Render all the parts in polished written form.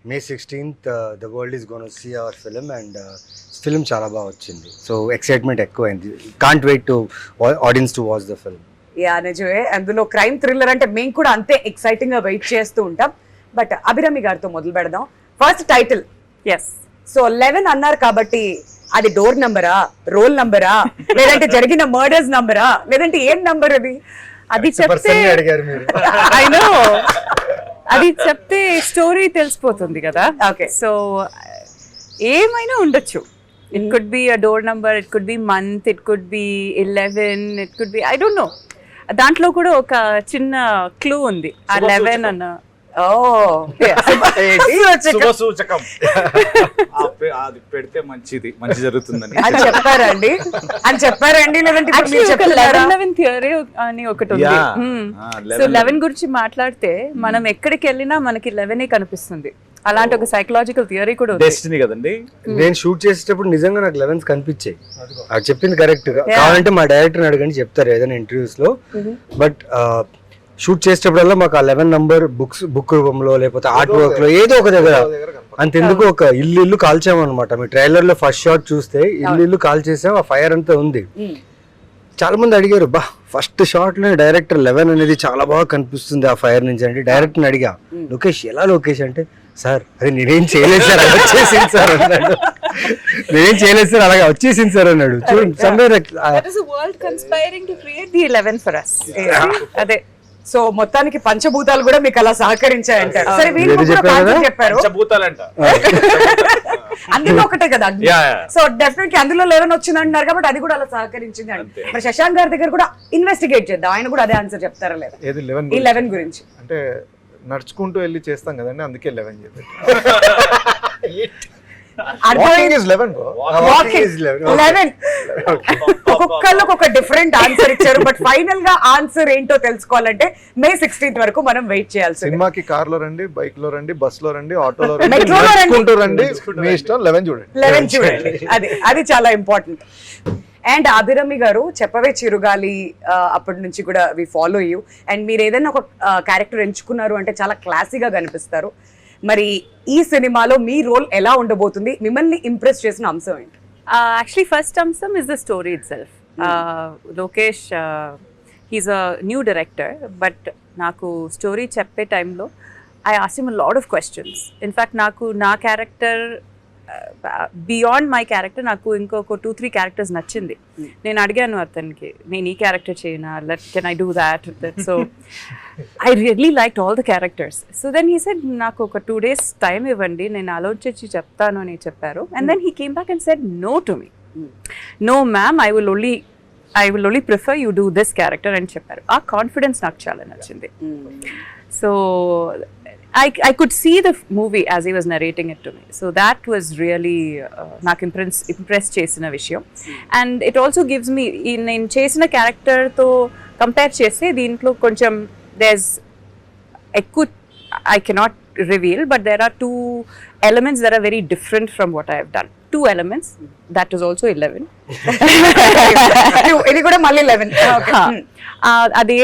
May 16th, the world is going to see our film and film చాలా బాగా వచ్చింది. So excitement ఎక్కువైంది. Can't wait to audience to watch the film. Yeah నిజమే. అందులో crime thriller అంటే మేము కూడా అంతే ఎక్సైటింగ్ గా వెయిట్ చేస్తూ ఉంటాం. బట్ అభిరామి గారితో మొదలు పెడదాం. First title. ఎస్. సో 11 అన్నారు కాబట్టి అది డోర్ నంబరా, రోల్ నంబరా, లేదంటే జరిగిన మర్డర్స్ నంబరా, లేదంటే ఏం నంబర్ అది? అది చెప్తే అడిగారు మీరు. ఐ నో అది చెప్తే స్టోరీ తెలిసిపోతుంది కదా. ఓకే. సో ఏమైనా ఉండొచ్చు. It could be a door number, it could be month, it could be 11, it could be I don't know. దాంట్లో కూడా ఒక చిన్న క్లూ ఉంది. ఆ 11 అన్న సూచకం అది పెడితే మంచి జరుగుతుందని అని చెప్పారండి లేదంటే ఇప్పుడు మీరు చెప్తున్నారా? 11 థియరీ అని ఒకటి ఉంది. సో 11 గురించి మాట్లాడితే మనం ఎక్కడికి వెళ్ళినా మనకి 11 కనిపిస్తుంది. అలాంటి ఒక సైకలాజికల్ థియరీ కూడా ఉంది. డెస్టినీ కదండి. నేను షూట్ చేసేటప్పుడు నిజంగా నాకు 11s కనిపించాయి. అది చెప్పింది కరెక్ట్. కావాలంటే మా డైరెక్టర్ అడగండి చెప్తారు ఏదైనా ఇంటర్వ్యూస్ లో. బట్ షూట్ చేసేటప్పుడల్లా మాకు ఆ 11 నంబర్ బుక్ రూపంలో లేకపోతే ఆర్ట్ వర్క్ లో ఏదో ఒక దగ్గర అంతెందుకు ఒక ఇల్లు కాల్చామన్నమాట. మీ ట్రైలర్ లో ఫస్ట్ షాట్ చూస్తే ఇల్లు కాల్చేసాం, ఆ ఫైర్ అంతా ఉంది. చాలా మంది అడిగారు, బా ఫస్ట్ షాట్ లో డైరెక్టర్ 11 అనేది చాలా బాగా కనిపిస్తుంది ఆ ఫైర్ నుంచి అంటే. డైరెక్టర్ అడిగా, లోకేష్ ఎలా లోకేష్ అంటే, సార్ అది నేనేం చేయలేదు సార్, అలా వచ్చేసింది సార్ అన్నాడు. నేనేం చేయలేదు సార్, అలాగే వచ్చేసింది సార్ అన్నాడు. చూడండి అదే. సో మొత్తానికి పంచభూతాలు కూడా మీకు అలా సహకరించాయంటారు. సరే వీళ్ళు చెప్పారు పంచభూతాలంట అందులో ఒకటే కదా. సో డెఫినెట్లీ అందులో 11 వచ్చింది అంటున్నారు కాబట్టి అది కూడా అలా సహకరించింది అంటే. మరి శశాంక్ గారి దగ్గర కూడా ఇన్వెస్టిగేట్ చేద్దాం, ఆయన కూడా అదే ఆన్సర్ చెప్తారా లేదా ఈ 11 గురించి? అంటే నడుచుకుంటూ వెళ్ళి చేస్తాం కదండి, అందుకే 11 చెప్పారు. ఒక్కొక్కళ్ళు ఒక డిఫరెంట్ ఆన్సర్ ఇచ్చారు. బట్ ఫైనల్ గా ఆన్సర్ ఏంటో తెలుసుకోవాలంటే May 16th వరకు మనం వెయిట్ చేయాల్సి. సినిమాకి కార్ లో రండి, బైక్ లో రండి, బస్ లో రండి, ఆటోలో రండి, నడుచుకుంటూ రండి, మీ ఇష్టం. 11 చూడండి. అది చాలా ఇంపార్టెంట్. అండ్ అభిరామి గారు చెప్పవే చిరుగాలి అప్పటి నుంచి కూడా వి ఫాలో యూ. అండ్ మీరు ఏదైనా ఒక క్యారెక్టర్ ఎంచుకున్నారు అంటే చాలా క్లాసీగా కనిపిస్తారు. మరి ఈ సినిమాలో మీ రోల్ ఎలా ఉండబోతుంది? మిమ్మల్ని ఇంప్రెస్ చేసిన అంశం ఏంటి? యాక్చువల్లీ ఫస్ట్ అంశం is the story it self. Lokesh he's a new director, but నాకు స్టోరీ చెప్పే టైంలో I asked him a lot of questions. In fact నాకు నా క్యారెక్టర్ బియాండ్ మై క్యారెక్టర్ నాకు ఇంకొక 2-3 క్యారెక్టర్స్ నచ్చింది. నేను అడిగాను అతనికి, నేను ఈ క్యారెక్టర్ చేయనా, can I do that. So I really liked all the characters. So then he said నాకు ఒక 2 days టైం ఇవ్వండి, నేను ఆలోచించి చెప్తాను అని చెప్పారు. And then he came back and said no to me. No ma'am, I will only prefer you do this character అని చెప్పారు. ఆ కాన్ఫిడెన్స్ నాకు చాలా నచ్చింది. So I could see the movie as he was narrating it to me. So that was really నాకు impress చేసిన విషయం. And it also gives me, నేను చేసిన క్యారెక్టర్తో కంపేర్ చేస్తే దీంట్లో కొంచెం there's ఎక్కువ I cannot reveal, but there are 2 elements that are very different from what I have done. 2 elements. That is also 11. ఇది కూడా మళ్ళీ 11. అదే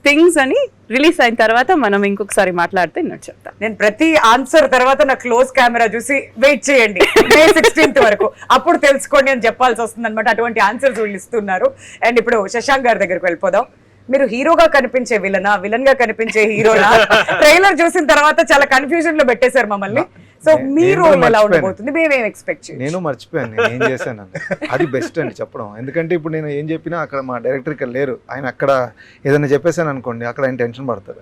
థింగ్స్ అని రిలీజ్ అయిన తర్వాత మనం ఇంకొకసారి మాట్లాడితే నేను చెప్తాను. నేను ప్రతి ఆన్సర్ తర్వాత నా క్లోజ్ కెమెరా చూసి వెయిట్ చేయండి May 16th వరకు, అప్పుడు తెలుసుకోండి అని చెప్పాల్సి వస్తుంది అనమాట. అటువంటి ఆన్సర్స్ వీళ్ళు ఇస్తున్నారు. అండ్ ఇప్పుడు శశాంక్ గారి దగ్గరకు వెళ్ళిపోదాం. మీరు హీరోగా కనిపించే విలన్ గా కనిపించే హీరోనా? ట్రైలర్ చూసిన తర్వాత చాలా కన్ఫ్యూజన్ లో పెట్టేశారు మమ్మల్ని. సో మీరు ఎలా ఉండబోతుంది, మేమేం ఎక్స్పెక్ట్ చేయాలి? నేను మర్చిపోయాను నేను ఏం చేశాను. అది బెస్ట్ అండి చెప్పడం. ఎందుకంటే ఇప్పుడు నేను ఏం చెప్పినా అక్కడ మా డైరెక్టర్ ఇక్కడ లేరు. ఆయన అక్కడ ఏదైనా చెప్పేసాను అనుకోండి, అక్కడ ఆయన టెన్షన్ పడతారు.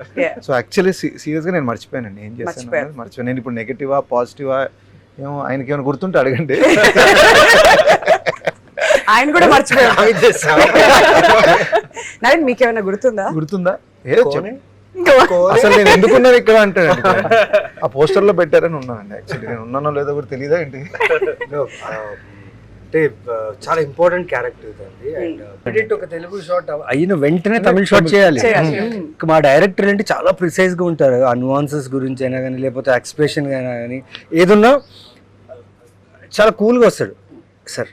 సో యాక్చువల్లీ సీరియస్ గా నేను మర్చిపోయానండి ఏం చేశాను మర్చిపోయాను. నేను ఇప్పుడు నెగటివా పాజిటివా ఏమో ఆయనకి ఏమైనా గుర్తుంటే అడగండి. ఆయన కూడా మర్చిపోయారు. నవీన్ మీకేమైనా గుర్తుందా? ఏదో అసలు నేను ఎందుకున్నాను ఇక్కడ అంటే ఆ పోస్టర్ లో పెట్టారని ఉన్నానండి. యాక్చువల్లీ నేను ఉన్నానో లేదో కూడా తెలియదా ఏంటి? అంటే చాలా ఇంపార్టెంట్ క్యారెక్టర్ ఇదండి. అండ్ ఒక తెలుగు షాట్ అయిన వెంటనే తమిళ షాట్ చేయాలి. మా డైరెక్టర్ అంటే చాలా ప్రిసైజ్ గా ఉంటారు. ఆ న్యూఆన్సెస్ గురించి అయినా కానీ లేకపోతే ఎక్స్ప్రెషన్ అయినా కానీ ఏదున్నా చాలా కూల్గా వస్తాడు. సార్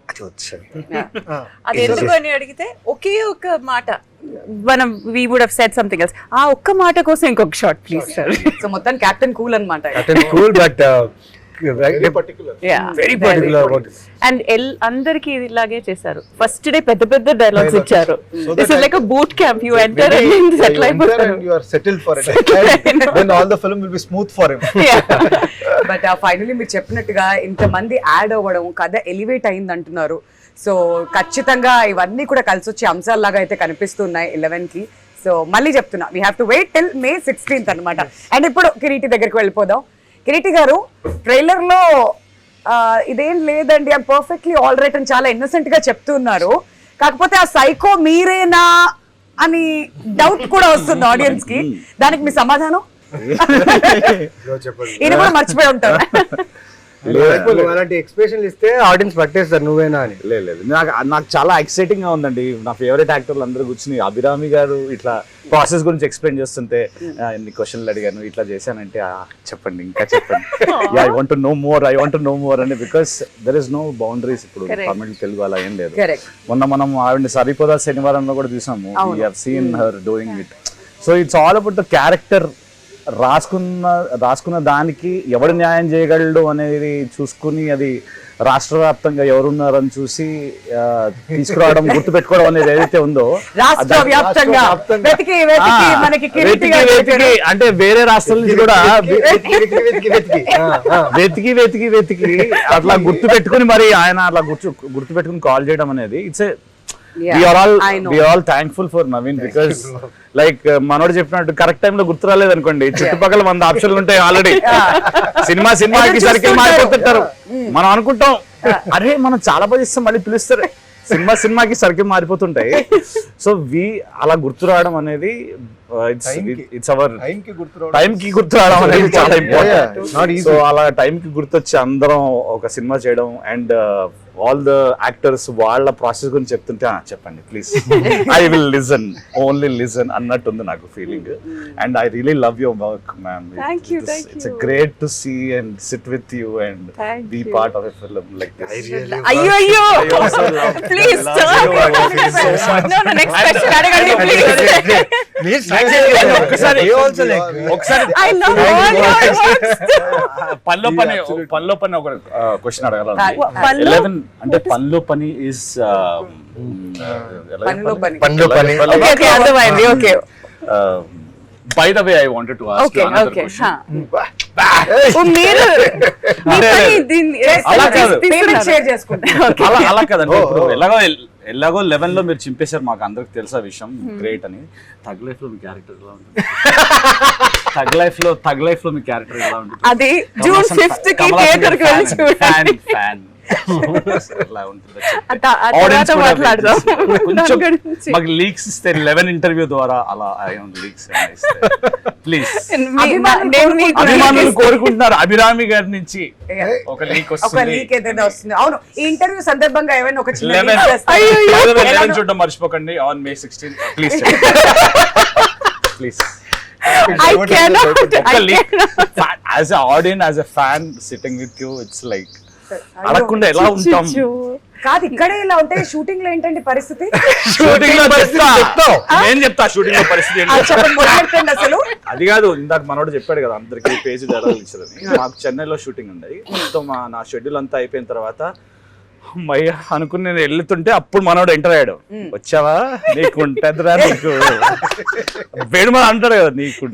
అది వచ్చాను. అది ఎందుకు అని అడిగితే ఒకే ఒక మాట మనం we would have said something else. ఆ ఒక్క మాట కోసం ఇంకొక షాట్ ప్లీజ్ సార్. సో మొత్తం కెప్టెన్ కూల్ అన్నమాట. Cool but very particular. Very particular about and అందరికి ఇలాగే చేశారు. ఫస్ట్ డే పెద్ద పెద్ద డైలాగ్స్ ఇచ్చారు. This is like a boot camp. You enter and settle అయిపోతారు. You are settled for it. Then all the film will be smooth for him. But finally మీరు చెప్పినట్టుగా ఇంతమంది యాడ్ అవ్వడం, కథ ఎలివేట్ అయింది అంటున్నారు. సో ఖచ్చితంగా ఇవన్నీ కూడా కలిసి వచ్చే అంశాల్లాగా అయితే కనిపిస్తున్నాయి 11 కి. సో మళ్ళీ చెప్తున్నా, we have to wait till May 16th అనమాట. అండ్ ఇప్పుడు కిరీటి దగ్గరికి వెళ్ళిపోదాం. కిరీటి గారు, ట్రైలర్ లో ఇదేం లేదండి, ఐమ్ పర్ఫెక్ట్లీ ఆల్ రైట్ అని చాలా ఇన్నోసెంట్ గా చెప్తున్నారు. కాకపోతే ఆ సైకో మీరేనా అని డౌట్ కూడా వస్తుంది ఆడియన్స్ కి. దానికి మీ సమాధానం? చెప్పండి. ఈయన కూడా మర్చిపోయి ఉంటారు. అలాంటి ఎక్స్ప్రెషన్ ఇస్తే ఆడియన్స్ పట్టేస్తారు నువ్వేనా అని. లేదు, నాకు చాలా ఎక్సైటింగ్ గా ఉందండి. నా ఫేవరెట్ యాక్టర్లు అందరూ కూర్చుని అభిరామి గారు ఇట్లా ప్రాసెస్ గురించి ఎక్స్ప్లెయిన్ చేస్తుంటే ఎన్ని క్వశ్చన్లు అడిగాను, ఇట్లా చేశానంటే చెప్పండి, ఇంకా చెప్పండి, I want to know more అని. Because there is no boundaries. ఇప్పుడు తమిళ్, తెలుగు అలా ఏం లేదు. మనం ఆవిడ సరిపోదా శనివారంలో కూడా చూసాము. We have seen her doing it. So it's all about the character. రాసుకున్న దానికి ఎవడు న్యాయం చేయగలడు అనేది చూసుకుని, అది రాష్ట్ర వ్యాప్తంగా ఎవరున్నారని చూసి తీసుకురావడం, గుర్తుపెట్టుకోవడం అనేది ఏదైతే ఉందో, అంటే వేరే రాష్ట్రాల నుంచి కూడా వెతికి అట్లా గుర్తుపెట్టుకుని మరి ఆయన అట్లా గుర్తుపెట్టుకుని కాల్ చేయడం అనేది it's we are all thankful for Naveen because like మనోడు చెప్పినట్టు కరెక్ట్ టైం లో గుర్తు రాలేదు అనుకోండి, చుట్టుపక్కల 100 ఆప్షన్లు ఉంటాయి ఆల్రెడీ. సినిమాకి సర్కిల్ మారిపోతుంటారు. మనం అనుకుంటాం అరే మనం చాలా బాగా చేస్తాం, మళ్ళీ పిలుస్తారు. సినిమాకి సర్కిల్ మారిపోతుంటాయి. సో అలా గుర్తు రావడం అనేది ఇట్స్ అవర్ టైం కి గుర్తు రావడం అనేది చాలా ఇంపార్టెంట్. సో అలా టైం కి గుర్తొచ్చి అందరం ఒక సినిమా చేయడం అండ్ ఆల్ ద యాక్టర్స్ వాళ్ళ ప్రాసెస్ గురించి చెప్తుంటే చెప్పండి please, I will listen, only listen అన్నట్టుంది నాకు feeling. And I really love your work ma'am. It's great to see and sit with you and be part of a film like this. అయ్యో please next question అడగండి please. ఒకసారి I love all your works. పనిలో పని ఒక question అడగాలి. పనిలో? 11 అంటే పనిలో పని ఇస్ Okay, అర్థమైంది. Okay by the way I wanted to ask you another question. మీరు మీ పని దీన్ని అలా కాదు. షేర్ చేసుకుంటాం. అలా కదండి. ఇప్పుడు ఎలాగో 11 లో మీరు చింపేశారు, మాకు అందరికి తెలుసా విషయం, గ్రేట్ అని. తగ్ లైఫ్ లో మీ క్యారెక్టర్ ఎలా ఉంటుంది? తగ్ లైఫ్ లో మీ క్యారెక్టర్ ఎలా ఉంటుంది? అది June 5th కి థియేటర్ కి వెళ్ళి చూడండి. ఫ్యాన్ ఎలా ఉంటుంది కొంచెం మాకు లీక్స్ ఇస్తే 11 ఇంటర్వ్యూ ద్వారా అలా లీక్స్ ప్లీజ్. అభిమానులు కోరుకుంటున్నారు అభిరామి గారి నుంచి ఒక లీక్ వస్తుంది. అవును, ఈ ఇంటర్వ్యూ సందర్భంగా ఏమైనా ఒక 11 చూడడం మర్చిపోకండి on May 16th please. Please as an audience, as a fan sitting with you, it's like అడగకుండా ఎలా ఉంటాం? కాదు, ఇక్కడే ఇలా ఉంటే షూటింగ్ లో ఏంటండి పరిస్థితి? షూటింగ్ లో నేను చెప్తా షూటింగ్ లో పరిస్థితి అసలు అది కాదు. ఇందాక మనోడు చెప్పాడు కదా అందరికి పేజీ డైలాగ్ ఇచ్చారని. మాకు చెన్నైలో షూటింగ్ ఉండేది. మొత్తం నా షెడ్యూల్ అంతా అయిపోయిన తర్వాత అమ్మయ్య అనుకుని నేను వెళ్తుంటే అప్పుడు మనోడు ఎంటర్ అయ్యాడు. వచ్చావా, నీకు ఉంటదిరా, నీకు వేడుమ అంటాడు కదా, నీకు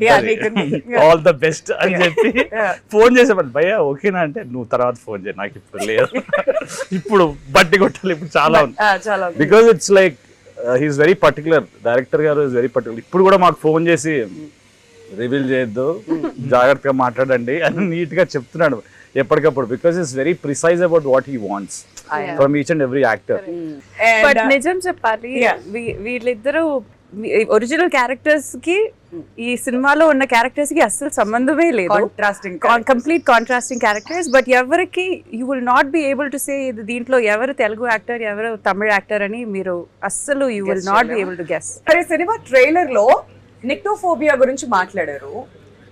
ఆల్ ద బెస్ట్ అని చెప్పి ఫోన్ చేసేవాడు. భయ్యా ఓకేనా అంటే, నువ్వు తర్వాత ఫోన్ చేయ, నాకు ఇప్పుడు లేదు, ఇప్పుడు బట్టి కొట్టాలి, ఇప్పుడు చాలా ఉంది. Because it's like he's very particular, director గారు ఇస్ వెరీ పర్టికులర్. ఇప్పుడు కూడా మాకు ఫోన్ చేసి రివీల్ చేయొద్దు, జాగ్రత్తగా మాట్లాడండి అని నీట్ గా చెప్తున్నాడు ఎప్పటికప్పుడు. Because it's very precise about what he wants from each and every actor. But నిజం చెప్పాలి, వీళ్ళిద్దరూ ఒరిజినల్ క్యారెక్టర్స్ కి ఈ సినిమాలో ఉన్న క్యారెక్టర్స్ కి అస్సలు సంబంధమే లేదు. Complete contrasting characters. బట్ ఎవరికి you will not be able to say దీంట్లో ఎవరు తెలుగు యాక్టర్, ఎవరు తమిళ యాక్టర్ అని మీరు అస్సలు you will not be able to guess. సరే, సినిమా ట్రైలర్ లో నిక్టోఫోబియా గురించి మాట్లాడారు.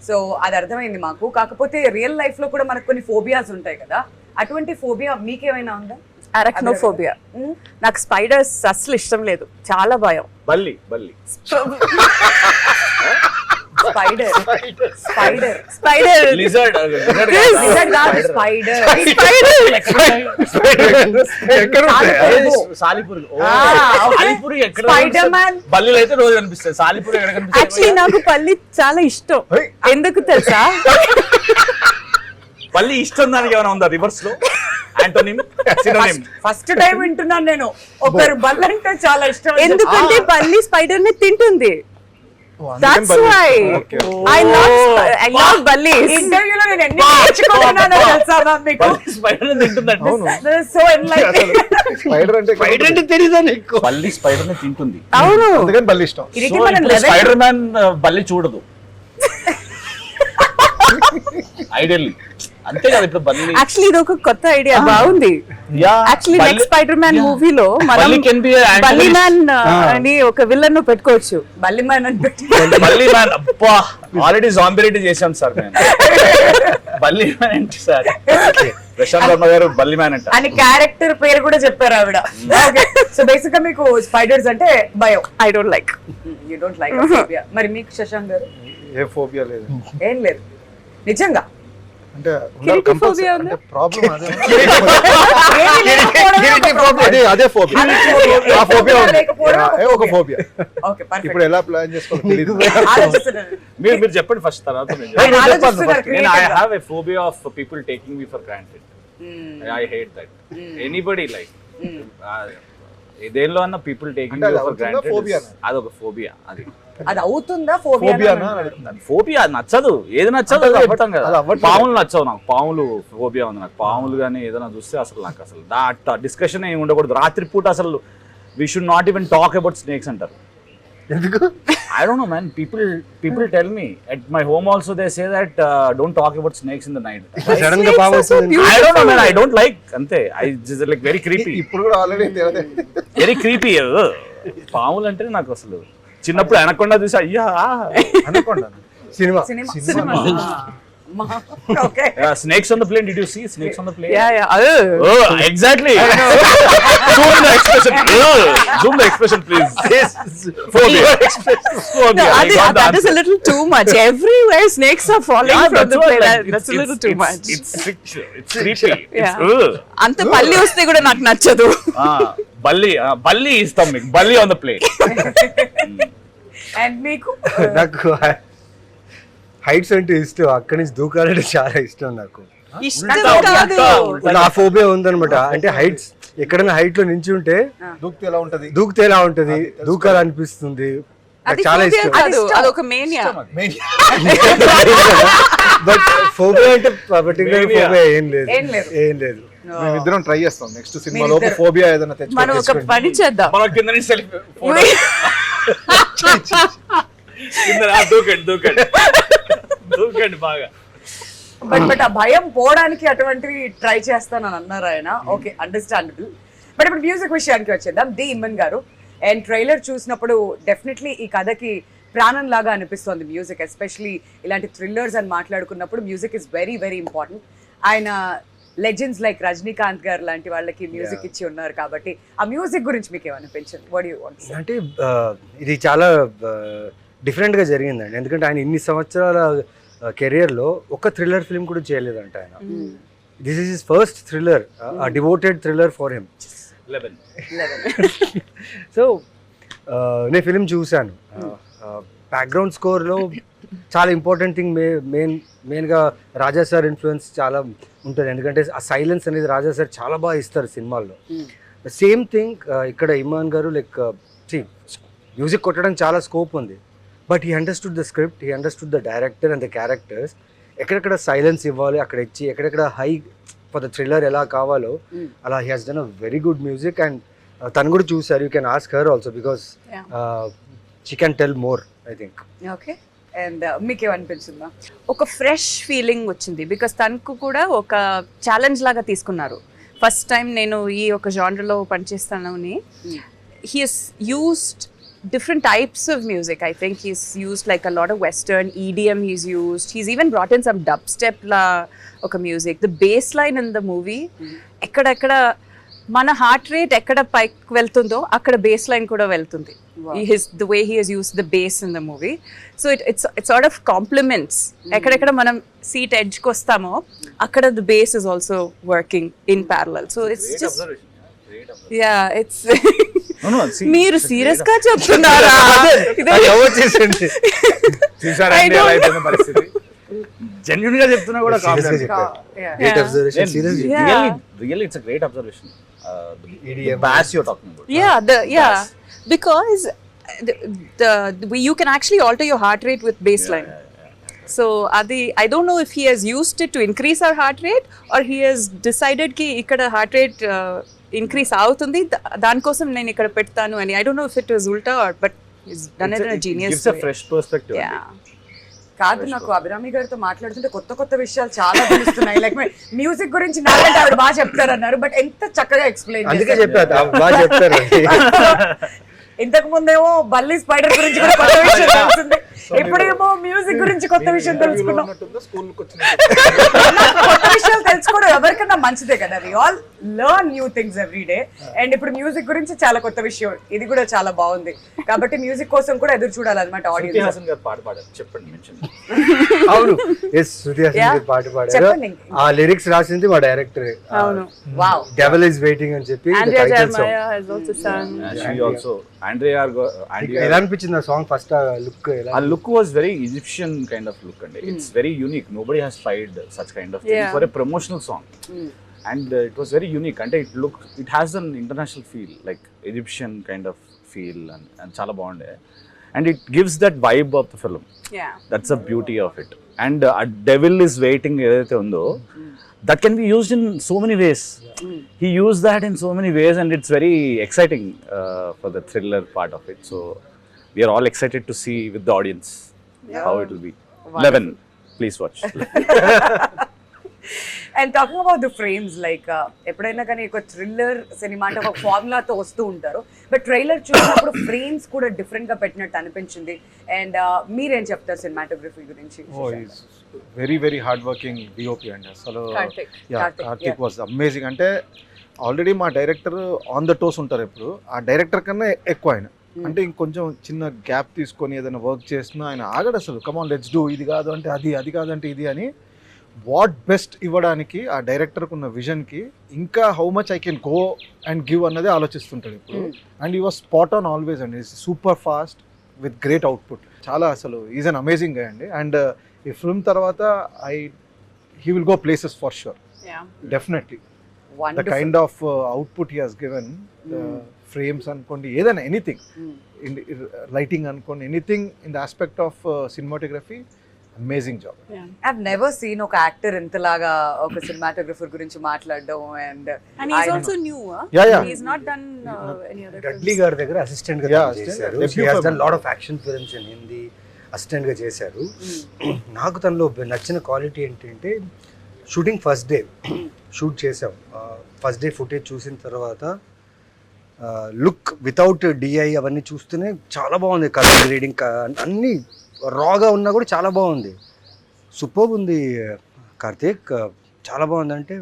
సో అది అర్థమైంది మాకు. కాకపోతే రియల్ లైఫ్ లో కూడా మనకు కొన్ని ఫోబియాస్ ఉంటాయి కదా, అటువంటి ఫోబియా మీకేమైనా ఉందా? అరక్నోఫోబియా. నాకు స్పైడర్స్ అస్సలు ఇష్టం లేదు, చాలా భయం. బల్లి స్పైడర్ స్పైడర్ లిజర్డ్ స్పైడర్ సాలిపురి ఎక్కడ స్పైడర్ మ్యాన్ బల్లీలు అయితే రోజు కనిపిస్తాయి, సాలిపురి ఎక్కడ కనిపిస్తాయి? యాక్చువల్లీ నాకు పల్లి చాలా ఇష్టం. ఎందుకు తెలుసా? బల్లి ఇష్టం దానికి ఏమైనా ఉందా రివర్స్ లో? Antonym, synonym. ఫస్ట్ టైం వింటున్నాను నేను. ఒకరు బల్లంటే చాలా ఇష్టం అని ఎందుకంటే పల్లి స్పైడర్ ని తింటుంది. That's why I love bullies. ఇంటర్వ్యూలో నేను ఎన్ని నేర్చుకుంటున్నానో తెలుసా మ్యామ్ మీకు? స్పైడర్ తింటుందంటే సో ఎన్లైటెడ్. స్పైడర్ అంటే తెలీదా నీకు? బల్లి స్పైడర్ ని తింటుంది, అవును. అందుకని బల్లి ఇష్టం. ఇది మనం స్పైడర్ మ్యాన్ బల్లి చూడదు ఐడియల్లీ. అంతే కదా ఇప్పుడు బల్లి. యాక్చువల్లీ ఇది ఒక కొత్త ఐడియా, బాగుంది. యాక్చువల్లీ నెక్స్ట్ స్పైడర్ మ్యాన్ మూవీలో మనం బల్లి can be a antagonist. బల్లి మ్యాన్ అని ఒక విలన్ ను పెట్టుకోవచ్చు. బల్లి మ్యాన్ అని పెట్టి బల్లి మ్యాన్ అబ్బా ఆల్రెడీ జాంబిలిటీ చేశాం సార్ మేము. బల్లి మ్యాన్ ఏంటి సార్? ప్రశాంత్ వర్మ గారు బల్లి మ్యాన్ అంట అని క్యారెక్టర్ పేరు కూడా చెప్పారు ఆవిడ. సో బేసిక్ గా మీకు స్పైడర్స్ అంటే భయం. I don't like. You don't like phobia. మరి మీకు శశాంక్ గారు? ఏ ఫోబియా లేదు. ఏం లేదు నిజంగా. అంటే కిరీటి phobia ఉందా? ప్రాబ్లం అదే. ఏమీ లేకపోవడమే అదే ఫోబియా. ఆ ఫోబియా లేకపోవడం ఒక ఫోబియా. Okay perfect. ఇప్పుడు ఎలా ప్లాన్ చేసుకోవాలో తెలియదు. ఆలోచిస్తున్నాను. మీరు చెప్పండి ఫస్ట్, తర్వాత నేను ఆయన ఆలోచిస్తున్నారు నేను ఐ creative గా. Have a phobia of people taking me for granted. I hate that. Anybody like దేనిలో అన్న పీపుల్ టేకింగ్ అంటే యూ అది ఫర్ అవుతుందా గ్రాంటెడ్, phobia నా? అదొక ఫోబియా. అది అది అవుతుందా ఫోబియా ఫోబియా? ఫోబియా నచ్చదు, ఏది నచ్చదు అంటే అది అది చెప్తాం కదా. అది అవ్వట్లేదు. పాములు నచ్చవు నాకు, పాములు ఫోబియా ఉంది నాకు. పాములు కానీ ఏదైనా చూస్తే అసలు నాకు అసలు దాట్ డిస్కషన్ ఏమి ఉండకూడదు. రాత్రిపూట అసలు we should not even talk about snakes అంటారు. ఎందుకు? I don't know, man. People tell me at my home also. They say that don't talk about snakes in the night. Sudden గా పాము వస్తుంది. I don't know, man. I don't like. Ante. I just like very creepy. ఇప్పుడు కూడా already తెలియదు. Very creepy. పాములు అంటే నాకు అసలు చిన్నప్పుడు అనకొండ చూసి అయ్యా అనుకోండి. Cinema cinema. Okay. snakes on the plane. Did you see snakes on the plane? Yeah. Oh, exactly. Zoom the expression, please. Phobia. No, I got the that is a answer. little too much. Everywhere snakes are falling Yeah, from that's the what, plane. like, That's a little too much. It's creepy. Yeah. It's అంత పల్లి వస్తే కూడా నాకు నచ్చదు. బల్లి ఇస్తాం మీకు, బల్లి ఆన్ ద ప్లేన్. అండ్ మీకు? నాకు హైట్స్ అంటే ఇష్టం, అక్కడి నుంచి దూకాలంటే చాలా ఇష్టం నాకు. ఇష్టం కాదు. నా ఫోబియా ఉందన్నమాట. అంటే హైట్స్ ఎక్కడైనా హైట్ లో నించి ఉంటే దూకితే ఎలా ఉంటది? దూకితే ఎలా ఉంటది, దూకాలనిపిస్తుంది. నాకు అది చాలా phobia ఇష్టం. కాదు, అదొక మేనియా. బట్ ఫోబియా అంటే పర్టికులర్ Mania. ఫోబియా ఏం లేదు. ఏం లేదు. మేమిద్దరం ట్రై చేస్తాం నెక్స్ట్ సినిమా లోపు ఫోబియా ఏదైనా మనం ఒక తెచ్చుకోండి. పని చేద్దాం. మనం కింద నుంచి సెల్ఫీ కింద దూకండి బాగా. బట్ ఆ భయం పోవడానికి అటువంటివి ట్రై చేస్తానని అన్నారు ఆయన. Okay, understandable. బట్ ఇప్పుడు మ్యూజిక్ విషయానికి వచ్చేద్దాం. డి ఇమ్మన్ గారు అండ్ ట్రైలర్ చూసినప్పుడు డెఫినెట్లీ ఈ కథకి ప్రాణం లాగా అనిపిస్తుంది మ్యూజిక్. ఎస్పెషలీ ఇలాంటి థ్రిల్లర్స్ అని మాట్లాడుకున్నప్పుడు music is very very important. ఆయన లెజెండ్స్ లైక్ రజనీకాంత్ గారు లాంటి వాళ్ళకి మ్యూజిక్ ఇచ్చి ఉన్నారు కాబట్టి ఆ మ్యూజిక్ గురించి మీకు ఏమనిపించింది? What you want to say? అంటే ఇది చాలా డిఫరెంట్ గా జరిగిందండి. ఎందుకంటే ఆయన ఇన్ని సంవత్సరాల కెరియర్ లో ఒక థ్రిల్లర్ ఫిల్మ్ కూడా చేయలేదంట ఆయన. This is his first thriller, devoted thriller for him. 11. So నేను ఫిలిం చూశాను. బ్యాక్గ్రౌండ్ స్కోర్లో చాలా ఇంపార్టెంట్ థింగ్ మెయిన్గా రాజా సార్ ఇన్ఫ్లుయెన్స్ చాలా ఉంటుంది. ఎందుకంటే ఆ సైలెన్స్ అనేది రాజా సార్ చాలా బాగా ఇస్తారు సినిమాల్లో. సేమ్ థింగ్ ఇక్కడ ఇమాన్ గారు లైక్ మ్యూజిక్ కొట్టడానికి చాలా స్కోప్ ఉంది. But he understood the script, he understood the director and the characters. ఎక్కడెక్కడ సైలెన్స్ ఇవ్వాలి అక్కడ ఇచ్చి, ఎక్కడెక్కడ హై ఫర్ ద థ్రిల్లర్ ఎలా కావాలో అలా he has done a very good music. And తను కూడా చూసారు. You can ask her also because she can tell more I think. Okay, and మీకేమనిపించిందా? ఒక ఫ్రెష్ ఫీలింగ్ వచ్చింది బికాస్ తనకు కూడా ఒక ఛాలెంజ్ లాగా తీసుకున్నారు. ఫస్ట్ టైం నేను ఈ ఒక జానర్లో పనిచేస్తాను అని. He's used different types of music. I think he's used like a lot of Western EDM. He's even brought in some dubstep la oka music. The bass line in the movie ekkada మన heart rate ఎక్కడ పైకి వెళ్తుందో అక్కడ base line కూడా వెళ్తుంది. The way he has uses the base in the movie. So it's sort of compliments. ఎక్కడెక్కడ మనం seat ఎడ్జ్కి వస్తామో అక్కడ the base is also working in parallel. So it's just it's మీరు సీరియస్ గా చెప్తున్నారా? చూసారండి ఎలా అయిపోయిన పరిస్థితి. జెన్యూన్ గా చెప్తున్నా కూడా really it's a great observation. bass you're talking about. Because you can actually alter your heart rate with baseline. So I don't know if he has used it to increase our heart rate or he has decided ki ikkada heart rate increase avutundi dani kosam nenu ikkada pettanu ani. I don't know if it was ulta or but he's done it in a genius way. Gives a fresh perspective. కాదు, నాకు అభిరామి గారితో మాట్లాడుతుంటే కొత్త కొత్త విషయాలు చాలా తెలుస్తున్నాయి. Like music గురించి నాకంటే ఆవిడ బాగా చెప్తారన్నారు, బట్ ఎంత చక్కగా ఎక్స్ప్లెయిన్ అందుకే చెప్పారు బాగా చెప్తారు. ఇంతకు ముందేమో బల్లి స్పైడర్ గురించి కూడా కొత్త విషయం తెలిసింది, ఇప్పుడేమో మ్యూజిక్ గురించి కొత్త విషయం తెలుసుకున్నాం. కొత్త విషయాలు తెలుసుకోవడం ఎవరికన్నా మంచిదే కదా. We all learn new things every day. And ఇప్పుడు మ్యూజిక్ గురించి చాలా కొత్త విషయం, ఇది కూడా చాలా బాగుంది. కాబట్టి మ్యూజిక్ కోసం కూడా ఎదురు చూడాలన్నమాట ఆడియన్స్. అవును, శృతి హాసన్ గారు పాట పాడారు. ఆ లిరిక్స్ రాసింది మా డైరెక్టర్. అవును, వావ్. డెవిల్ ఇస్ వెయిటింగ్ అని చెప్పి Andrea Jeremiah has also sung. She also Andrea ఎలా అనిపించింది ఆ సాంగ్? ఫస్ట్ లుక్ ఎలా? A look was very Egyptian kind of look, and it's very unique. Nobody has tried such kind of thing for a promotional song. And it was very unique. And it has an international feel, like Egyptian kind of feel, and chala bagunde. And it gives that vibe of the film. Yeah. That's the beauty of it. And A Devil is Waiting edaithe undo, that can be used in so many ways. He used that in so many ways, and it's very exciting for the thriller part of it. So we are all excited to see with the audience how it will be. 11, please watch. And talking about the frames, like ఎప్పుడైనా కానీ ఒక thriller cinema అంటే ఒక ఫార్ములాతో వస్తూ ఉంటారు, but trailer చూసినప్పుడు frames కూడా different గా పెట్టినట్టు అనిపించింది. అండ్ మీరేం చెప్తారు సినిమాటోగ్రఫీ గురించి? Very very hard working DOP అండి అసలు. Karthik was amazing. అంటే ఆల్రెడీ మా డైరెక్టర్ ఆన్ ద టోస్ ఉంటారు ఎప్పుడు, ఆ డైరెక్టర్ కన్నా ఎక్కువ ఆయన. అంటే ఇంకొంచెం చిన్న గ్యాప్ తీసుకొని ఏదైనా వర్క్ చేస్తున్నా ఆయన ఆగడు అసలు. కమాన్ లెట్స్ డూ, ఇది కాదు అంటే అది, అది కాదంటే ఇది అని వాట్ బెస్ట్ ఇవ్వడానికి ఆ డైరెక్టర్కి ఉన్న విజన్కి ఇంకా how much I can go and give అన్నది ఆలోచిస్తుంటాడు ఇప్పుడు. అండ్ ఈ వాజ్ స్పాట్ ఆన్ ఆల్వేస్ అండి. Super fast with great output. చాలా అసలు ఈజ్ అన్ అమేజింగ్ గా అండి. అండ్ ఈ ఫిల్మ్ తర్వాత he will go places for sure, definitely. The kind of output he has given, frames అనుకోండి, ఏదైనా ఎనీథింగ్, లైటింగ్ అనుకోండి, anything in the aspect of cinematography, amazing job. I've never seen ఒక actor ఇంతలాగా ఒక cinematographer గురించి మాట్లాడడం. And he's also new. Yeah. He's not done any other Dudley గారి దగ్గర assistant గా చేశారు. He has done lot of action films in Hindi. Assistant గా చేశారు. నాకు తనలో నచ్చిన క్వాలిటీ ఏంటంటే షూటింగ్ ఫస్ట్ డే షూట్ చేసాం. ఫస్ట్ డే ఫుటేజ్ చూసిన తర్వాత లుక్ వితౌట్ డిఐ అవన్నీ చూస్తేనే చాలా బాగుంది. కలర్ గ్రేడింగ్ అన్నీ రాగా ఉన్నా కూడా చాలా బాగుంది. సూపర్ ఉంది కార్తీక్, చాలా బాగుంది. అంటే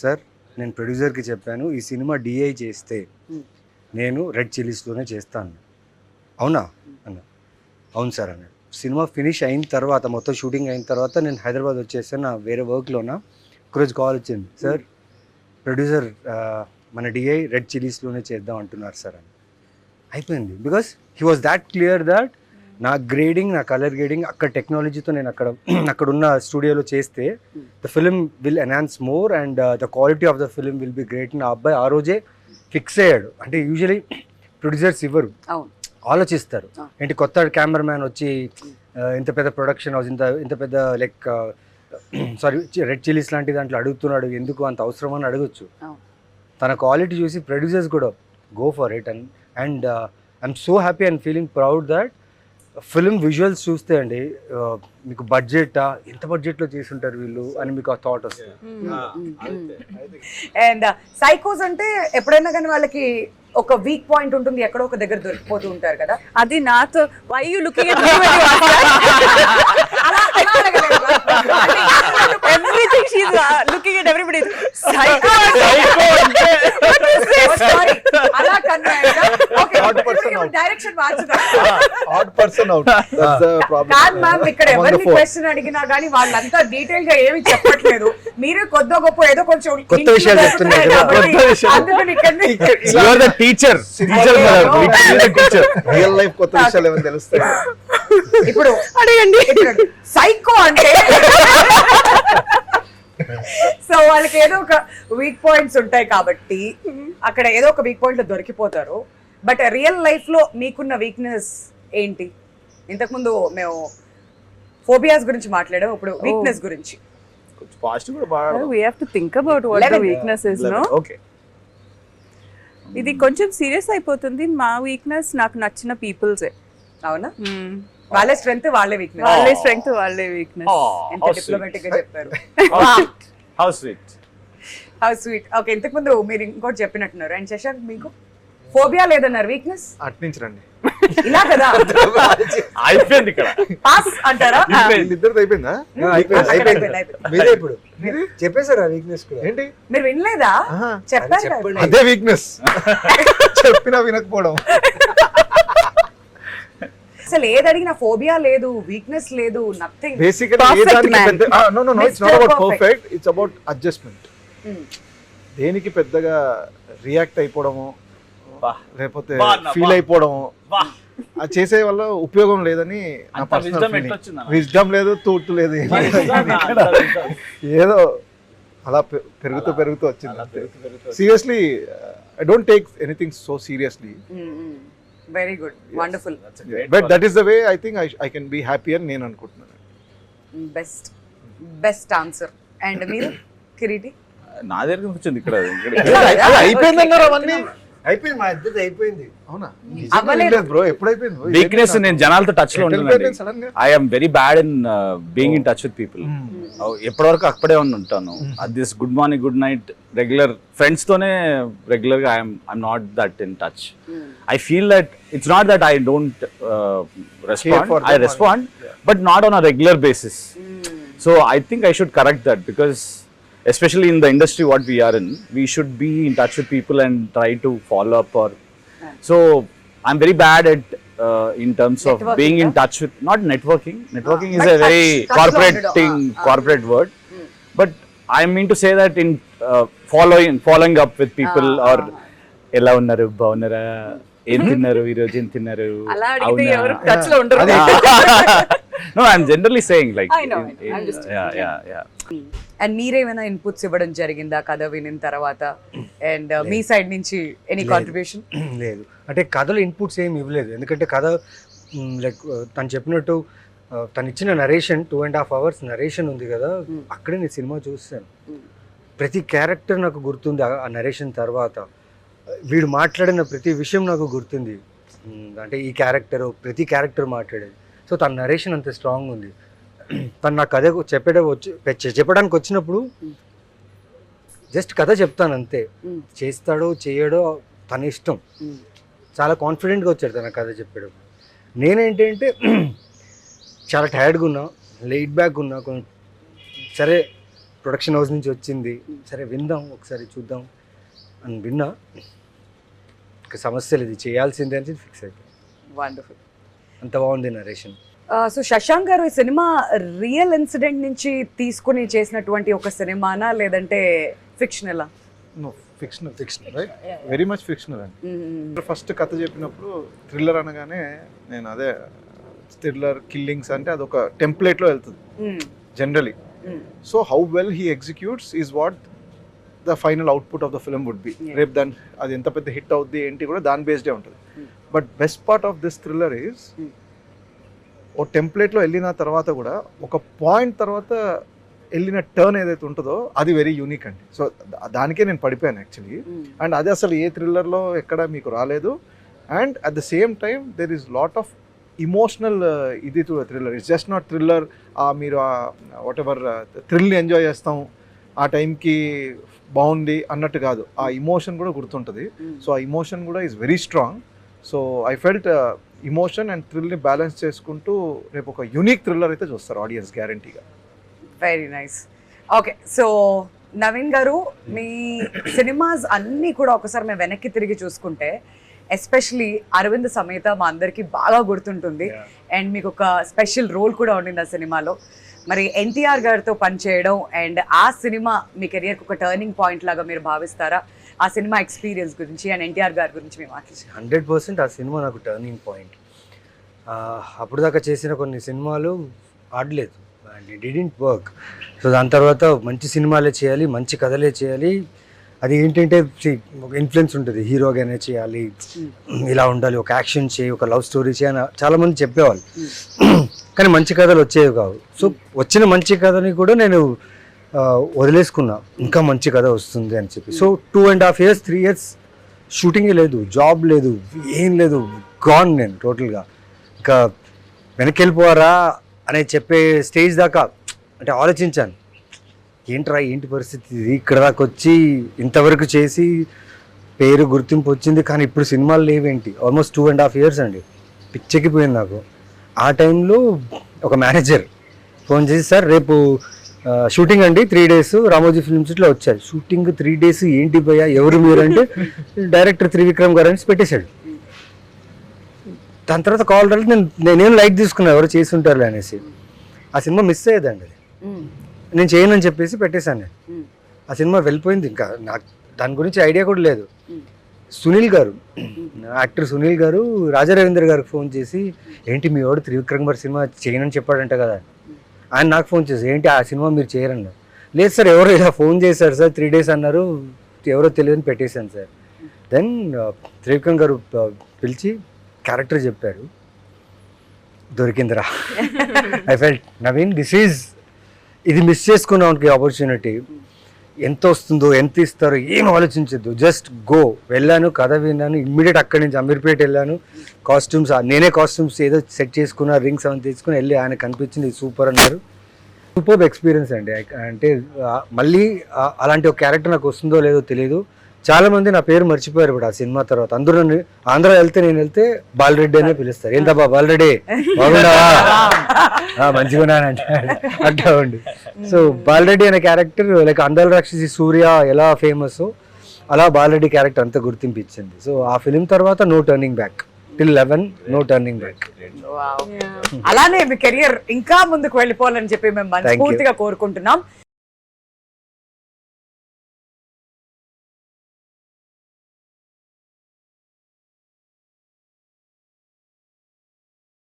సార్ నేను ప్రొడ్యూసర్కి చెప్పాను ఈ సినిమా డిఐ చేస్తే నేను రెడ్ చిల్లీస్లోనే చేస్తాను. అవునా అన్న? అవును సార్ అన్నాడు. సినిమా ఫినిష్ అయిన తర్వాత, మొత్తం షూటింగ్ అయిన తర్వాత నేను హైదరాబాద్ వచ్చేసాను. నా వేరే వర్క్లోనా ఒకరోజు కాల్ వచ్చింది, సార్ ప్రొడ్యూసర్ మన డిఐ రెడ్ చిల్లీస్లోనే చేద్దాం అంటున్నారు సార్ అని. అయిపోయింది. Because he was that clear that నా గ్రేడింగ్, నా కలర్ గ్రేడింగ్ అక్కడ టెక్నాలజీతో నేను అక్కడ ఉన్న స్టూడియోలో చేస్తే the film will enhance more and the quality of the film will be great. నా అబ్బాయి ఆ రోజే ఫిక్స్ అయ్యాడు. అంటే యూజువలీ ప్రొడ్యూసర్స్ ఇవ్వరు, ఆలోచిస్తారు. ఏంటి కొత్త కెమెరామ్యాన్ వచ్చి ఇంత పెద్ద ప్రొడక్షన్ హౌస్, ఇంత పెద్ద లైక్ సారీ రెడ్ చిల్లీస్ లాంటి దాంట్లో అడుగుతున్నాడు, ఎందుకు అంత అవసరం అని అడగచ్చు. తన క్వాలిటీ చూసి ప్రొడ్యూసర్స్ కూడా go for it. And I'm so happy and feeling proud that film visuals చూస్తే అండి మీకు బడ్జెటా, ఎంత బడ్జెట్లో చేసుంటారు వీళ్ళు అని మీకు ఆ థాట్ వస్తుంది. అండ్ సైకోస్ అంటే ఎప్పుడైనా కానీ వాళ్ళకి ఒక వీక్ పాయింట్ ఉంటుంది, ఎక్కడో ఒక దగ్గర దొరికిపోతూ ఉంటారు కదా. అది నాతో why you looking at me everything she is looking at everybody psycho and out. That's the problem. కాదు మ్యామ్, ఇక్కడ Among the ఎవరిని four. క్వశ్చన్ అడిగినా కానీ వాళ్ళంతా డీటెయిల్ గా ఏమి చెప్పట్లేదు. మీరే కొద్దో గొప్ప ఏదో కొంచెం కొత్త విషయాలు చెప్తున్నారు కదా. కాబట్టి అందుకని ఇక్కడిని You are the teacher. Teacher brother. You are the teacher. Real life కొత్త విషయాలు ఏమైనా తెలుస్తాయి. ఇప్పుడు అడగండి. సైకో అంటే సో వాళ్ళకి ఏదో ఒక వీక్ పాయింట్స్ ఉంటాయి కాబట్టి అక్కడ ఏదో ఒక వీక్ పాయింట్ లో దొరికిపోతారు. బట్ రియల్ లైఫ్ లో మీకున్న వీక్నెస్ ఏంటి? ఇంతకుముందు మేము ఫోబియాస్ గురించి మాట్లాడాం, ఇప్పుడు వీక్నెస్ గురించి. కొంచెం పాజిటివ్ కూడా బాగా. We have to think about what the 11. weakness is, no? Okay. ఇది కొంచెం సీరియస్ అయిపోతుంది. మా వీక్నెస్ నాకు నచ్చిన పీపుల్సే. అవునా? వాళ్ళే స్ట్రెంగ్త్, వాళ్ళే వీక్నెస్. వాళ్ళే స్ట్రెంగ్త్, వాళ్ళే వీక్నెస్. ఎంత How డిప్లొమాటిక్ గా చెప్పారు. How sweet. How sweet. How sweet. Okay, ఇంతకు ముందు మీరు ఇంకోటి చెప్పినట్టున్నారు. అండ్ శశాంక్, మీకు ఫోబియా లేదన్నారు, వీక్నెస్ అట్నుంచి రండి. ఇలా కదా అయిపోయింది ఇక్కడ. పాస్ అంటారా? వీళ్ళిద్దరిది అయిపోయిందా? అయిపోయింది. మీరే ఇప్పుడు చెప్పేశారు ఆ వీక్నెస్ కూడా. ఏంటి? మీరు వినలేదా? ఆహా. చెప్పారు కదా. చెప్పండి. అదే వీక్నెస్. చెప్పినా వినకపోవడం. అసలు ఏది అడిగినా ఫోబియా లేదు, వీక్నెస్ లేదు, నథింగ్. బేసికల్లీ ఏ Perfect దానికి man. పెద్ద no it's not Mr. About Perfect. Perfect, it's about adjustment. దేనికి పెద్దగా రియాక్ట్ అయిపోవడము, లేకపోతే ఫీల్ అయిపోవడము, అది చేసే వల్ల ఉపయోగం లేదని నా అంత పర్సనల్ wisdom ఫీలింగ్. ఎట్లొచ్చింది అన్న? విజ్డమ్ లేదు, తూటు లేదు, ఏదో అలా పెరుగుతూ వచ్చింది. Seriously I don't take anything so seriously, very good, wonderful, but that is the way I think I can be happy అని నేను అనుకుంటున్నాను. Best answer. అండ్ మీరు కిరీటి? నా దగ్గర వచ్చింది ఇక్కడ. అది అయిపోయిందన్నారు అవన్నీ. అయిపోయింది, మా ఇద్దరిది అయిపోయింది. అవునా? అవ్వలేదు. బ్రో, ఎప్పుడైపోయింది? వీక్నెస్ నేను జనాలతో టచ్ లో ఉంటాను. సడన్ గా I'm very bad in being in touch with people. ఎప్పటి వరకు అక్కడే ఉంటాను. This good morning, good night, regular friends తోనే రెగ్యులర్ గా I'm not that in touch. I feel that it's not that I don't respond, I respond, but not on a regular basis. So I think I should correct that, because especially in the industry what we are in, we should be in touch with people and try to follow up. Or so I'm very bad at in terms of being in touch with, not networking is but a very touch corporate lo thing, corporate word, but I mean to say that in following up with people, or ela unnaru baunara, ఏం తిన్నారు ఈ రోజు, ఏం తిన్నారు, అలా అడిగితే ఎవరు touch లో ఉండరు. no, I'm generally saying like I know, I'm just yeah. And మీరేమైనా ఇన్పుట్స్ ఇవ్వడం జరిగిందా కథ వినిన తర్వాత? అండ్ మీ సైడ్ నుంచి ఎనీ కాంట్రిబ్యూషన్? లేదు, అంటే కథలో ఇన్పుట్స్ ఏమి ఇవ్వలేదు. ఎందుకంటే కథ లైక్ తను చెప్పినట్టు తను ఇచ్చిన నరేషన్ 2.5 hours నరేషన్ ఉంది కదా, అక్కడే నేను సినిమా చూస్తాను. ప్రతి క్యారెక్టర్ నాకు గుర్తుంది ఆ నరేషన్ తర్వాత. వీడు మాట్లాడిన ప్రతి విషయం నాకు గుర్తుంది. అంటే ఈ క్యారెక్టర్, ప్రతి క్యారెక్టర్ మాట్లాడేది. సో తన నరేషన్ అంత స్ట్రాంగ్ ఉంది. తను నా కథ చెప్పడానికి వచ్చినప్పుడు జస్ట్ కథ చెప్తాను అంతే. చేస్తాడో చేయడో తన ఇష్టం. చాలా కాన్ఫిడెంట్గా వచ్చాడు తన కథ చెప్పేటప్పుడు. నేనేంటంటే చాలా టైర్డ్గా ఉన్నా, లైట్ బ్యాక్ ఉన్నా. కొంచెం సరే ప్రొడక్షన్ హౌస్ నుంచి వచ్చింది, సరే విందాం ఒకసారి చూద్దాం అని విన్నా. సమస్య లేదు, చేయాల్సిందే అని ఫిక్స్ అయిపోయింది. వండర్ఫుల్, అంత బాగుంది నరేషన్. సో శశాంక్ గారు, ఈ సినిమా రియల్ ఇన్సిడెంట్ నుంచి తీసుకుని చేసినటువంటి ఒక సినిమానా, లేదంటే ఫిక్షనలా? No, fictional right, very much fictional అండి. ఫస్ట్ కథ చెప్పినప్పుడు థ్రిల్లర్ అనగానే నేను అదే థ్రిల్లర్, కిల్లింగ్స్ అంటే అదొక టెంప్లెట్లో వెళ్తుంది generally. So how well he executes is what the final output of the film would be. రేపు దాని అది ఎంత పెద్ద హిట్ అవుద్ది ఏంటి కూడా దాని బేస్డే ఉంటుంది. But best part of this thriller is ఓ టెంప్లెట్లో వెళ్ళిన తర్వాత కూడా ఒక పాయింట్ తర్వాత వెళ్ళిన టర్న్ ఏదైతే ఉంటుందో అది వెరీ యూనిక్ అండి. సో దానికే నేను పడిపోయాను యాక్చువల్లీ. అండ్ అది అసలు ఏ థ్రిల్లర్లో ఎక్కడ మీకు రాలేదు. And at the same time there is lot of emotional ఇది to thriller. It's just not thriller, మీరు వాట్ ఎవర్ థ్రిల్ని ఎంజాయ్ చేస్తాం ఆ టైంకి బాగుంది అన్నట్టు కాదు. ఆ ఇమోషన్ కూడా గుర్తుంటుంది. సో ఆ ఇమోషన్ కూడా is very strong. So I felt emotion and balance బ్యాలెన్స్ చేసుకుంటూ రేపు ఒక యూనిక్ థ్రిల్లర్ అయితే చూస్తారు ఆడియన్స్ గ్యారంటీగా. Very nice. Okay, so Naveen గారు, మీ సినిమాస్ అన్నీ కూడా ఒకసారి మేము వెనక్కి తిరిగి చూసుకుంటే ఎస్పెషలీ అరవింద్ సమేత మా అందరికి బాగా గుర్తుంటుంది అండ్ మీకు ఒక స్పెషల్ రోల్ కూడా ఉండింది ఆ సినిమాలో. మరి ఎన్టీఆర్ గారితో పనిచేయడం అండ్ ఆ సినిమా మీ కెరియర్కి ఒక టర్నింగ్ పాయింట్ లాగా మీరు భావిస్తారా? ఆ సినిమా ఎక్స్పీరియన్స్ గురించి అండ్ ఎన్టీఆర్ గారి గురించి మేము మాట్లాడుతున్నాం. 100% ఆ సినిమా నాకు టర్నింగ్ పాయింట్. అప్పుడు దాకా చేసిన కొన్ని సినిమాలు ఆడలేదు and it didn't work. So దాని తర్వాత మంచి సినిమాలే చేయాలి, మంచి కథలే చేయాలి. అది ఏంటంటే ఒక ఇన్ఫ్లుయెన్స్ ఉంటుంది, హీరోగానే చేయాలి, ఇలా ఉండాలి, ఒక యాక్షన్ చేయి, ఒక లవ్ స్టోరీ చేయి అని చాలామంది చెప్పేవాళ్ళు. కానీ మంచి కథలు వచ్చేవి కావు. సో వచ్చిన మంచి కథని కూడా నేను వదిలేసుకున్నా, ఇంకా మంచి కథ వస్తుంది అని చెప్పి. సో 2.5 years 3 years షూటింగే లేదు, జాబ్ లేదు, ఏం లేదు, గాన్ నేను టోటల్గా. ఇంకా వెనక్కి వెళ్ళిపోవారా అనే చెప్పే స్టేజ్ దాకా అంటే ఆలోచించాను, ఏంటి పరిస్థితి ఇది, ఇక్కడ దాకా వచ్చి ఇంతవరకు చేసి పేరు గుర్తింపు వచ్చింది, కానీ ఇప్పుడు సినిమాలు లేవేంటి. ఆల్మోస్ట్ 2.5 years అండి, పిచ్చెక్కిపోయింది నాకు. ఆ టైంలో ఒక మేనేజర్ ఫోన్ చేసి, సార్ రేపు షూటింగ్ అండి 3 days రామోజీ ఫిల్మ్ సిటీలో వచ్చారు. షూటింగ్ 3 days ఏంటి భయ్యా, ఎవరు మీరు అంటే డైరెక్టర్ త్రివిక్రమ్ గారు అని పెట్టేశాడు. దాని తర్వాత కాల్ రాలేదు, నేనేం లైట్ తీసుకున్నాను, ఎవరు చేసి ఉంటారు అనేసి. ఆ సినిమా మిస్ అయ్యేదండి, అది నేను చేయనని చెప్పేసి పెట్టేశాను నేను. ఆ సినిమా వెళ్ళిపోయింది, ఇంకా నాకు దాని గురించి ఐడియా కూడా లేదు. సునీల్ గారు, యాక్టర్ సునీల్ గారు రాజా రవీంద్ర గారికి ఫోన్ చేసి, ఏంటి మీ వాడు త్రివిక్రమ్ గారు సినిమా చేయనని చెప్పాడంట కదా. ఆయన నాకు ఫోన్ చేసి, ఏంటి ఆ సినిమా మీరు చేయరన్నారు. లేదు సార్, ఎవరో ఇలా ఫోన్ చేశారు సార్, 3 days అన్నారు, ఎవరో తెలియదని పెట్టేశాను సార్. దెన్ త్రివిక్రమ్ గారు పిలిచి క్యారెక్టర్ చెప్పారు, దొరికిందిరా. ఐ ఫెల్ట్ నవీన్ ఇది మిస్ చేసుకున్నాం ఆపర్చునిటీ. ఎంత వస్తుందో, ఎంత ఇస్తారో ఏం ఆలోచించద్దు, జస్ట్ గో. వెళ్ళాను, కథ విన్నాను, ఇమ్మీడియట్ అక్కడి నుంచి అమీర్పేట వెళ్ళాను. కాస్ట్యూమ్స్ నేనే కాస్ట్యూమ్స్ ఏదో సెట్ చేసుకున్నా, రింగ్స్ అవన్నీ తీసుకుని వెళ్ళి ఆయన కనిపించింది సూపర్ అన్నారు. సూపర్ ఎక్స్పీరియన్స్ అండి. అంటే మళ్ళీ అలాంటి ఒక క్యారెక్టర్ నాకు వస్తుందో లేదో తెలియదు. చాలా మంది నా పేరు మర్చిపోయారు ఇప్పుడు ఆ సినిమా తర్వాత. అందరూ నన్ను ఆంధ్ర నేను వెళ్తే బాలరెడ్డి అనే పిలుస్తారు. ఏంటబ్బా బాలరెడ్డి, బాగుండవా, మంచిగా అంటా ఉండి. సో బాలరెడ్డి అనే క్యారెక్టర్ లైక్ అందాల రాక్షసి సూర్య ఎలా ఫేమస్, అలా బాలరెడ్డి క్యారెక్టర్ అంతా గుర్తింపు ఇచ్చింది. సో ఆ ఫిలిం తర్వాత no turning back, till 11 no turning back. అలానే మీ కెరియర్ ఇంకా ముందుకు వెళ్ళిపోవాలని చెప్పి మేము మనస్ఫూర్తిగా కోరుకుంటున్నాం.